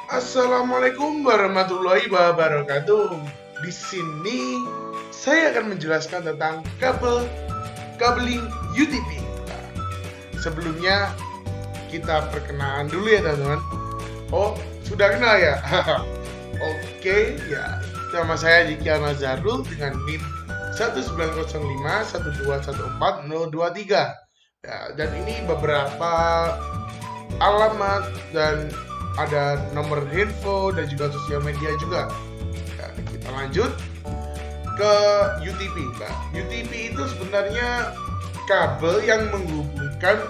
Assalamualaikum warahmatullahi wabarakatuh. Di sini saya akan menjelaskan tentang kabling UTP. Nah, sebelumnya kita perkenalan dulu ya teman-teman. Oh, sudah kenal ya? Oke, ya. Nama saya Diki Nazarul dengan NIM 19051214023. Ya, dan ini beberapa alamat dan ada nomor info dan juga sosial media juga. Nah, kita lanjut ke UTP. Nah, UTP itu sebenarnya kabel yang menghubungkan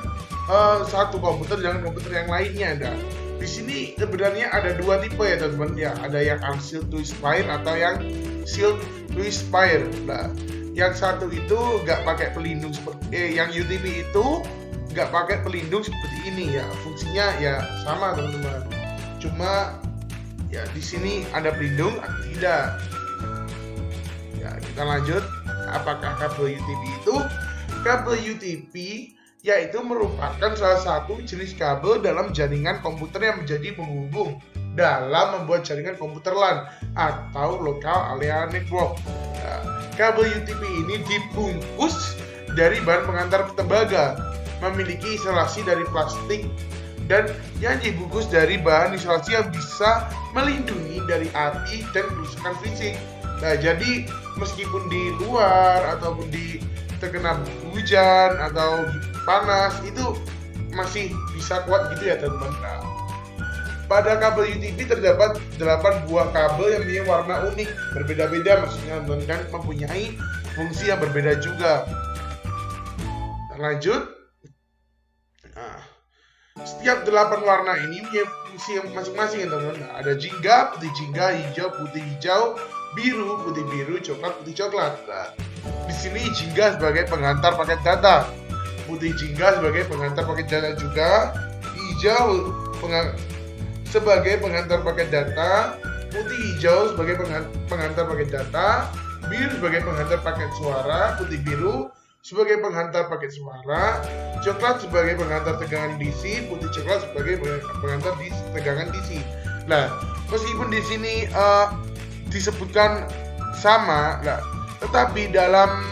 satu komputer dengan komputer yang lainnya. Nah, di sini sebenarnya ada dua tipe ya teman-teman. Ya, ada yang unsealed to spire atau yang sealed to spire. Nah, yang satu itu nggak pakai pelindung seperti yang UTP itu nggak pakai pelindung seperti ini ya. Fungsinya ya sama teman-teman. Cuma ya di sini ada pelindung atau tidak. Ya, kita lanjut. Apakah kabel UTP itu? Kabel UTP yaitu merupakan salah satu jenis kabel dalam jaringan komputer yang menjadi penghubung dalam membuat jaringan komputer LAN atau Local Area Network. Nah, kabel UTP ini dibungkus dari bahan pengantar tembaga, memiliki isolasi dari plastik dan yang dibungkus dari bahan isolasi yang bisa melindungi dari api dan kerusakan fisik. Nah, jadi meskipun di luar ataupun di terkena hujan atau panas itu masih bisa kuat gitu ya teman-teman. Nah, pada kabel UTP terdapat 8 buah kabel yang mempunyai warna unik, berbeda-beda maksudnya dan mempunyai fungsi yang berbeda juga. Lanjut. Nah, setiap 8 warna ini punya fungsi yang masing-masing ya teman-teman. Nah, ada jingga, putih jingga, hijau, putih hijau, biru, putih biru, coklat, putih coklat. Nah, di sini jingga sebagai pengantar paket data, putih jingga sebagai pengantar paket data juga, hijau sebagai pengantar paket data, putih hijau sebagai pengantar paket data, biru sebagai pengantar paket suara, putih biru sebagai penghantar paket suara, coklat sebagai penghantar tegangan DC, putih coklat sebagai penghantar tegangan DC. Nah, meskipun di sini disebutkan sama, nah, tetapi dalam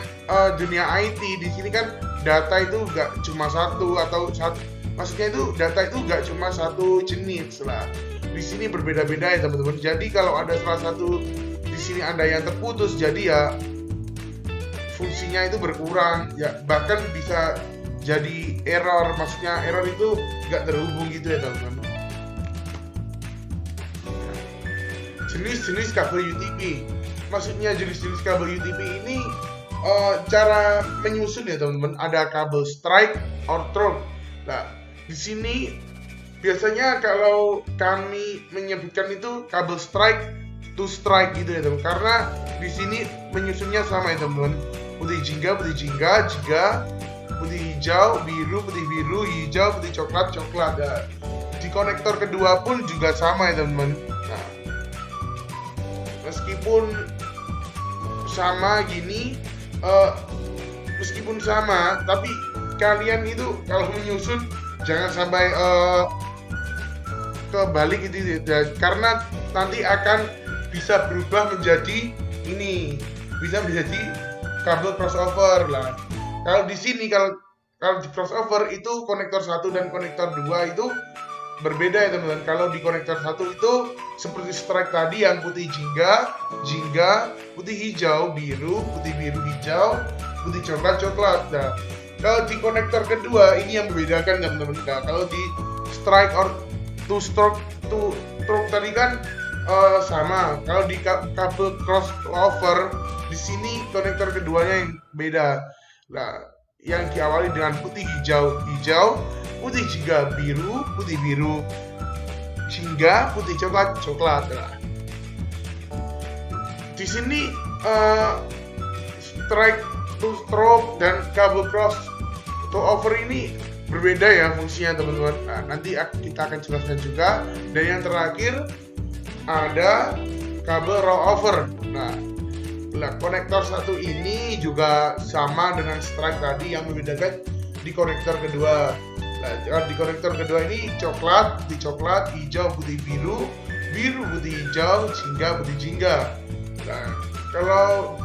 dunia IT di sini kan data itu nggak cuma satu atau satu, maksudnya itu data itu nggak cuma satu jenis lah. Di sini berbeda-beda ya teman-teman. Jadi kalau ada salah satu di sini ada yang terputus, jadi ya fungsinya itu berkurang ya, bahkan bisa jadi error, maksudnya error itu nggak terhubung gitu ya teman-teman. Jenis-jenis kabel UTP, maksudnya jenis-jenis kabel UTP ini cara menyusun ya teman-teman. Ada kabel strike or through. Nah, di sini biasanya kalau kami menyebutkan itu kabel strike to strike gitu ya teman, karena di sini menyusunnya sama ya teman-teman. Putih jingga, jingga, putih hijau, biru, putih biru, hijau, putih coklat, coklat. Nah, di konektor kedua pun juga sama ya teman-teman. Nah, meskipun sama gini, meskipun sama, tapi kalian itu kalau menyusun jangan sampai kebalik gitu ya, karena nanti akan bisa berubah menjadi ini, bisa menjadi kabel crossover lah. Kalau di sini kalau di crossover itu konektor 1 dan konektor 2 itu berbeda ya teman-teman. Kalau di konektor 1 itu seperti strike tadi yang putih jingga, putih hijau, biru, putih biru hijau, putih coklat coklat. Nah, kalau di konektor kedua ini yang membedakan teman-teman. Nah, kalau di strike or two stroke tadi kan sama. Kalau di kabel crossover di sini konektor keduanya yang beda. Nah, yang diawali dengan putih hijau, putih jingga biru, putih biru jingga, putih coklat, coklat. Nah, di sini strike to stroke dan kabel cross to over ini berbeda ya fungsinya teman-teman. Nah, nanti kita akan jelaskan juga. Dan yang terakhir ada kabel roll over. Nah, konektor satu ini juga sama dengan strike tadi, yang membedakan di konektor kedua. Nah, di konektor kedua ini coklat, hijau, putih, biru, putih, hijau, jingga, putih, jingga. Nah, kalau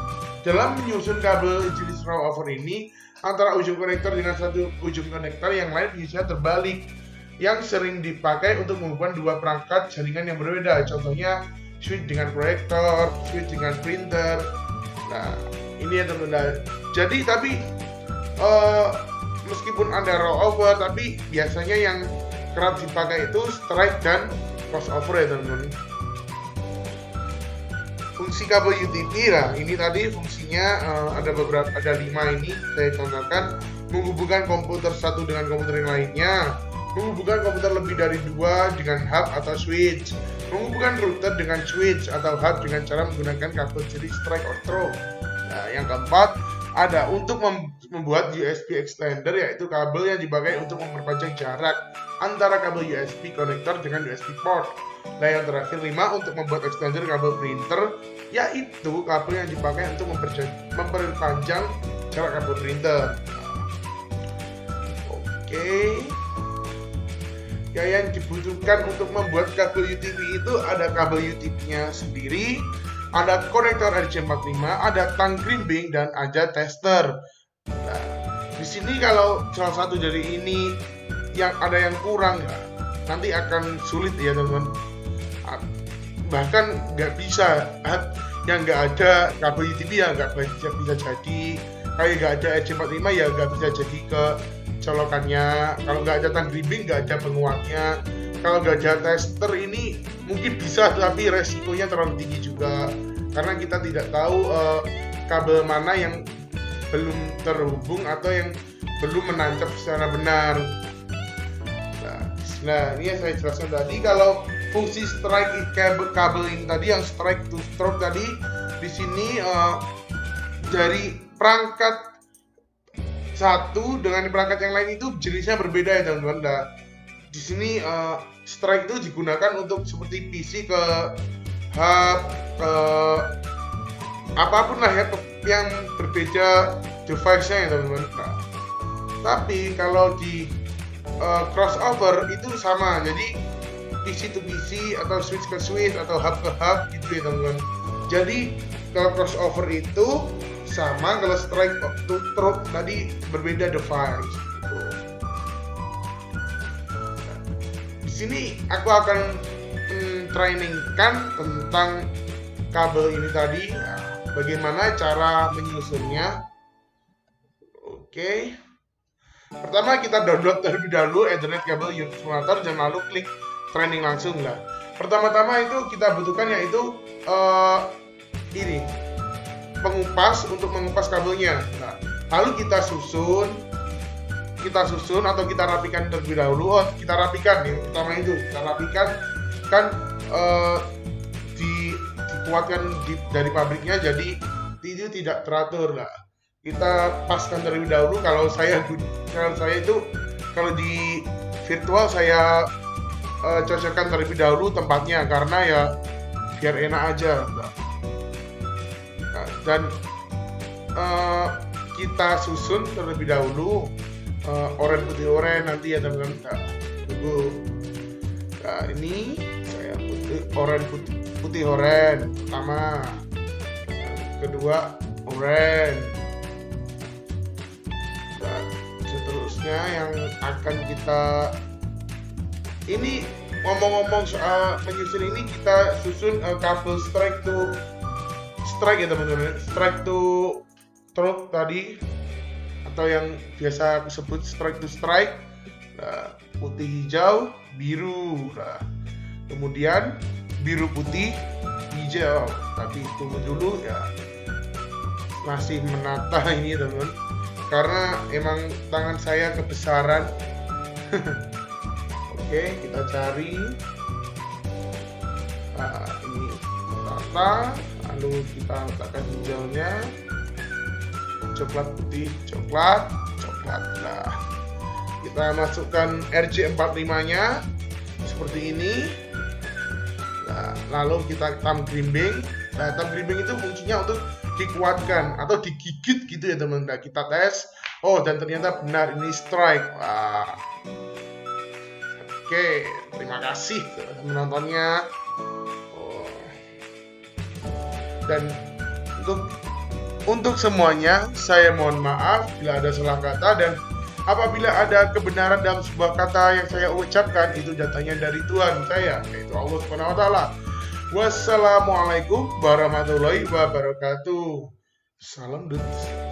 dalam menyusun kabel jenis rollover ini, antara ujung konektor dengan satu ujung konektor yang lain bisa terbalik, yang sering dipakai untuk menghubungkan dua perangkat jaringan yang berbeda. Contohnya switch dengan proyektor, switch dengan printer. Nah, ini ya teman-teman. Jadi tapi meskipun ada rollover, tapi biasanya yang kerap dipakai itu strike dan crossover ya teman-teman. Fungsi kabel UTP, nah ini tadi fungsinya ada 5 ini saya contohkan: menghubungkan komputer satu dengan komputer yang lainnya, menghubungkan komputer lebih dari 2 dengan hub atau switch, menghubungkan router dengan switch atau hub dengan cara menggunakan kabel jenis strike or through. Nah, yang keempat ada untuk membuat USB extender, yaitu kabel yang dipakai untuk memperpanjang jarak antara kabel USB konektor dengan USB port. Nah, yang terakhir 5 untuk membuat extender kabel printer, yaitu kabel yang dipakai untuk memperpanjang jarak kabel printer. Oke. Ya, yang dibutuhkan untuk membuat kabel UTP itu ada kabel UTP-nya sendiri, ada konektor RJ45, ada tang crimping, dan ada tester. Nah, di sini kalau salah satu dari ini ada yang kurang, nanti akan sulit ya teman-teman. Bahkan nggak bisa, yang nggak ada kabel UTP ya nggak bisa jadi, kayak nggak ada RJ45 ya nggak bisa jadi ke colokannya. Kalau nggak ada tang crimping nggak ada penguatnya. Kalau nggak ada tester ini mungkin bisa, tapi resikonya terlalu tinggi juga karena kita tidak tahu kabel mana yang belum terhubung atau yang belum menancap secara benar. Nah, ini yang saya jelaskan tadi. Kalau fungsi strike kabel ini tadi, yang strike to stroke tadi, di sini dari perangkat satu dengan perangkat yang lain itu jenisnya berbeda ya teman-teman. Nah, di sini strike itu digunakan untuk seperti PC ke hub, apapun lah ya yang berbeda device-nya ya teman-teman. Nah, tapi kalau di crossover itu sama, jadi PC to PC atau switch ke switch atau hub ke hub gitu ya teman-teman. Jadi kalau crossover itu sama, kalau strike to stroke tadi berbeda device. Sini aku akan trainingkan tentang kabel ini tadi, bagaimana cara menyusunnya. Oke. Pertama kita download terlebih dahulu Ethernet kabel unit simulator dan lalu klik training langsung lah. Pertama-tama itu kita butuhkan yaitu ini pengupas untuk mengupas kabelnya. Nah, lalu kita susun atau kita rapikan terlebih dahulu. Kita rapikan yang pertama itu, kita rapikan kan dikuatkan dari pabriknya jadi itu tidak teratur. Nah, kita paskan terlebih dahulu. Kalau saya itu kalau di virtual saya cocokkan terlebih dahulu tempatnya karena ya biar enak aja. Nah, dan kita susun terlebih dahulu oren putih oren nanti ya teman-teman. Tunggu. Nah, ini saya oren putih oren pertama, kedua oren, dan seterusnya yang akan kita ini ngomong-ngomong soal menyusun ini, kita susun kabel strike ya teman-teman, strike to stroke tadi atau yang biasa aku sebut strike to strike. Nah, putih hijau biru, nah, kemudian biru putih hijau. Tapi tunggu dulu ya, masih menata ini teman-teman karena emang tangan saya kebesaran. Oke, kita cari. Nah, ini tata, lalu kita letakkan hijaunya, coklat putih, coklat. Nah, kita masukkan RJ45-nya seperti ini. Nah, lalu kita thumb crimping. Nah, thumb crimping itu fungsinya untuk dikuatkan atau digigit gitu ya teman-teman. Nah, kita tes, oh dan ternyata benar ini strike. Wah, Oke, terima kasih menontonnya. Oh. Dan untuk semuanya, saya mohon maaf bila ada salah kata, dan apabila ada kebenaran dalam sebuah kata yang saya ucapkan, itu datangnya dari Tuhan saya, yaitu Allah Subhanahu wa taala. Wassalamualaikum warahmatullahi wabarakatuh. Salam Duts.